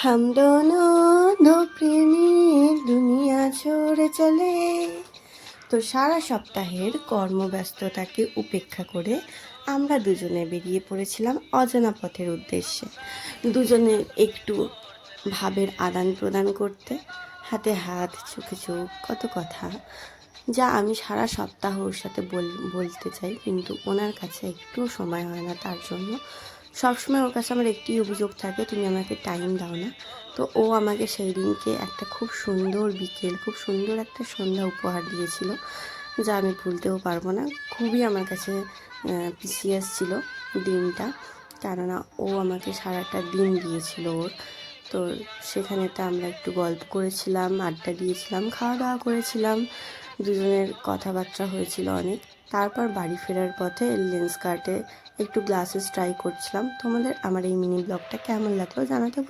हम दोनों दो প্রেমিক দুনিয়া ছোড়ে চলে। তো সারা সপ্তাহের কর্মব্যস্ততাকে উপেক্ষা করে আমরা দুজনে বেরিয়ে পড়েছিলাম অজানা পথের উদ্দেশ্যে। দুজনে একটু ভাবের আদান প্রদান করতে, হাতে হাত চোখে চোখ, কত কথা যা আমি সারা সপ্তাহ ওর সাথে বলতে চাই, কিন্তু ওনার কাছে একটু সময় হয় না। তার জন্য সবসময় ওর কাছে আমার একটি অভিযোগ থাকে, তুমি আমাকে টাইম দাও না। তো ও আমাকে সেই দিনকে একটা খুব সুন্দর বিকেল, খুব সুন্দর একটা সন্ধ্যা উপহার দিয়েছিল, যা আমি ভুলতেও পারবো না। খুবই আমার কাছে প্রিসিয়াস ছিল দিনটা, কেননা ও আমাকে সারাটা দিন দিয়েছিল ওর। তো সেখানে তো আমরা একটু গল্প করেছিলাম, আড্ডা দিয়েছিলাম, খাওয়া দাওয়া করেছিলাম, দুজনের কথাবার্তা হয়েছিল অনেক। তারপর বাড়ি ফেরার পথে লেন্স কার্টে একটু গ্লাসেস ট্রাই করছিলাম। তোমাদের আমার এই মিনি ব্লগটা কেমন লাগলো জানাতে